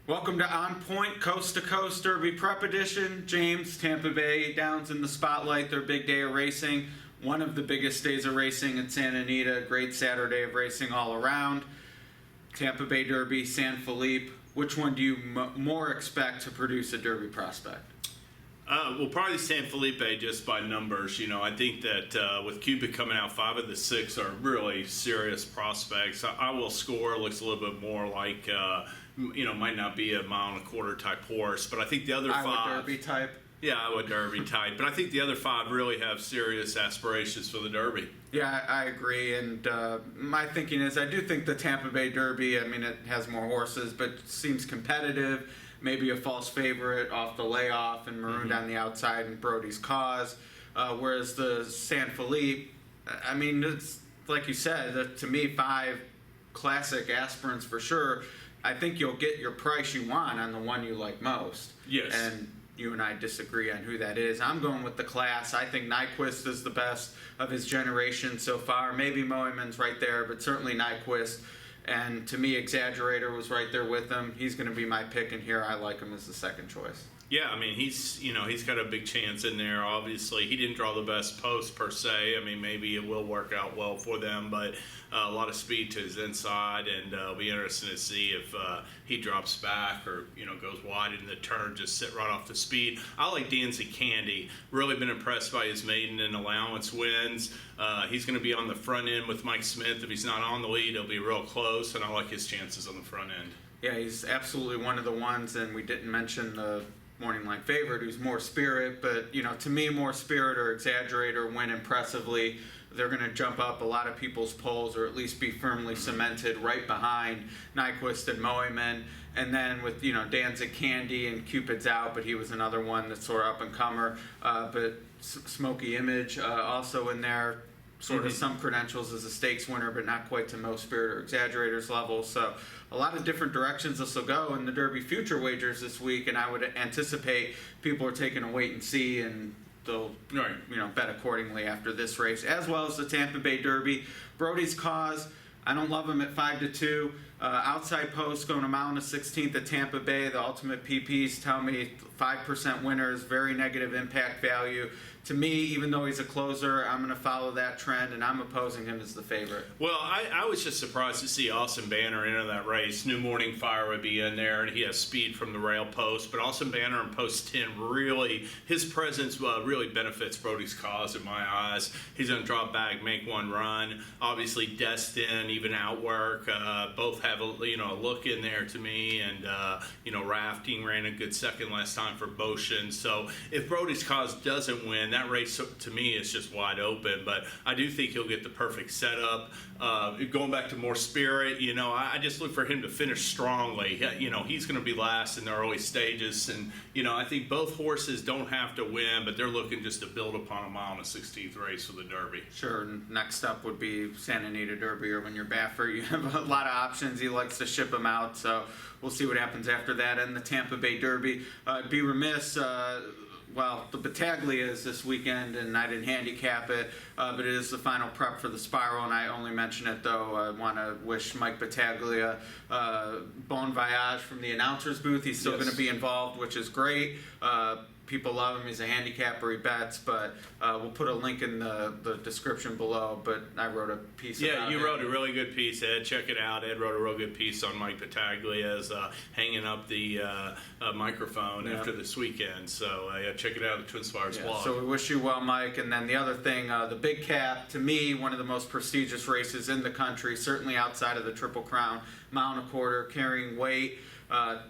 Welcome to On Point Coast to Coast Derby Prep Edition. James, Tampa Bay Downs in the spotlight, their big day of racing. One of the biggest days of racing at Santa Anita. Great Saturday of racing all around. Tampa Bay Derby, San Felipe. Which one do you more expect to produce a Derby prospect? Well, probably San Felipe just by numbers. I think that with Cupid coming out, 5 of the 6 are really serious prospects. I will score. Looks a little bit more like, might not be a mile and a quarter type horse, but I think the other 5. Iowa Derby type. Yeah, Iowa Derby type. But I think the other 5 really have serious aspirations for the Derby. Yeah, I agree. And my thinking is I do think the Tampa Bay Derby, it has more horses, but seems competitive. Maybe a false favorite off the layoff and marooned on the outside in Brody's Cause. Whereas the San Felipe, it's like you said, to me, 5 classic aspirants for sure. I think you'll get your price you want on the one you like most. Yes. And you and I disagree on who that is. I'm going with the class. I think Nyquist is the best of his generation so far. Maybe Moeman's right there, but certainly Nyquist. And to me, Exaggerator was right there with him. He's going to be my pick, and here I like him as the second choice. Yeah, he's got a big chance in there. Obviously, he didn't draw the best post per se. Maybe it will work out well for them, but a lot of speed to his inside, and it'll be interesting to see if he drops back or goes wide in the turn, just sit right off the speed. I like Danzig Candy. Really been impressed by his maiden and allowance wins. He's going to be on the front end with Mike Smith. If he's not on the lead, he'll be real close, and I like his chances on the front end. Yeah, he's absolutely one of the ones, and we didn't mention the morning line favorite who's more Spirit, but to me, more Spirit or Exaggerator win impressively. They're going to jump up a lot of people's polls, or at least be firmly cemented right behind Nyquist and Moeman. And then with Danzig Candy and Cupid's out, but he was another one that's sort of up and comer. But Smoky Image also in there. Sort of some credentials as a stakes winner, but not quite to most Spirit or Exaggerators level. So a lot of different directions this will go in the Derby future wagers this week, and I would anticipate people are taking a wait and see, and they'll bet accordingly after this race, as well as the Tampa Bay Derby. Brody's Cause, I don't love him at 5-2. Outside post going a mile and a 16th at Tampa Bay. The ultimate PPs tell me 5% winners, very negative impact value. To me, even though he's a closer, I'm going to follow that trend, and I'm opposing him as the favorite. Well, I was just surprised to see Austin Banner enter that race. New Morning Fire would be in there, and he has speed from the rail post. But Austin Banner in post 10, really, his presence really benefits Brody's Cause in my eyes. He's going to drop back, make one run. Obviously, Destin, even Outwork, both have a look in there to me. And, Rafting ran a good second last time for Motion. So if Brody's Cause doesn't win, that race to me is just wide open, but I do think he'll get the perfect setup. Going back to more Spirit, I just look for him to finish strongly. He's going to be last in the early stages, and I think both horses don't have to win, but they're looking just to build upon a mile and a 16th race for the Derby. Sure. Next up would be Santa Anita Derby, or when you're Baffer, you have a lot of options. He likes to ship them out, so we'll see what happens after that. And the Tampa Bay Derby, be remiss. The Battaglia is this weekend, and I didn't handicap it, but it is the final prep for the Spiral, and I only mention it, though. I want to wish Mike Battaglia bon voyage from the announcer's booth. He's still going to be involved, which is great. People love him. He's a handicapper. He bets, but we'll put a link in the description below. But I wrote a piece about it. Yeah, you wrote a really good piece, Ed. Check it out. Ed wrote a real good piece on Mike Battaglia's hanging up the microphone after this weekend. So check it out at Twin Spires blog. So we wish you well, Mike. And then the other thing, the Big Cap, to me, one of the most prestigious races in the country, certainly outside of the Triple Crown, mile and a quarter, carrying weight.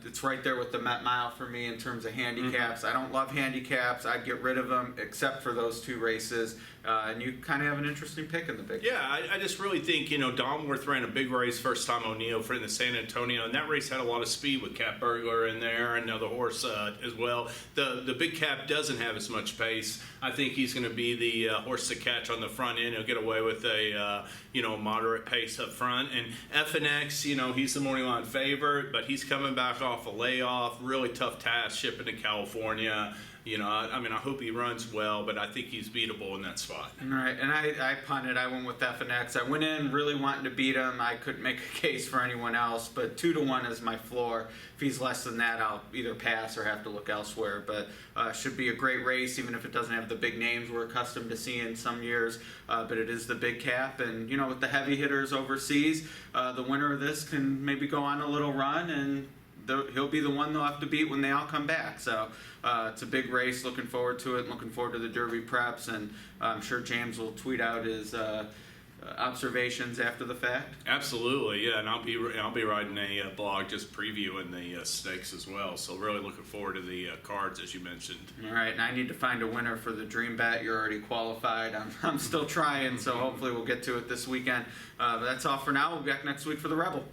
It's right there with the Met Mile for me in terms of handicaps. I don't love handicaps. I'd get rid of them except for those 2 races. And you kind of have an interesting pick in the big. Yeah, I just really think, Domworth ran a big race first time O'Neill for in the San Antonio, and that race had a lot of speed with Cap Burglar in there and another horse as well. The Big Cap doesn't have as much pace. I think he's going to be the horse to catch on the front end. He'll get away with a moderate pace up front. And FNX, he's the morning line favorite, but he's coming back off a layoff. Really tough task shipping to California. I mean, I hope he runs well, but I think he's beatable in that spot. All right, and I punted. I went with FNX. I went in really wanting to beat him. I couldn't make a case for anyone else, but 2-1 is my floor. If he's less than that, I'll either pass or have to look elsewhere. But should be a great race, even if it doesn't have the big names we're accustomed to seeing some years. But it is the big cap, and with the heavy hitters overseas, the winner of this can maybe go on a little run, and he'll be the one they'll have to beat when they all come back. So it's a big race. Looking forward to it. Looking forward to the Derby preps, and I'm sure James will tweet out his observations after the fact. Absolutely, yeah, and I'll be writing a blog just previewing the stakes as well. So really looking forward to the cards as you mentioned. All right, and I need to find a winner for the Dream Bet. You're already qualified. I'm still trying, so hopefully we'll get to it this weekend. But that's all for now. We'll be back next week for the Rebel.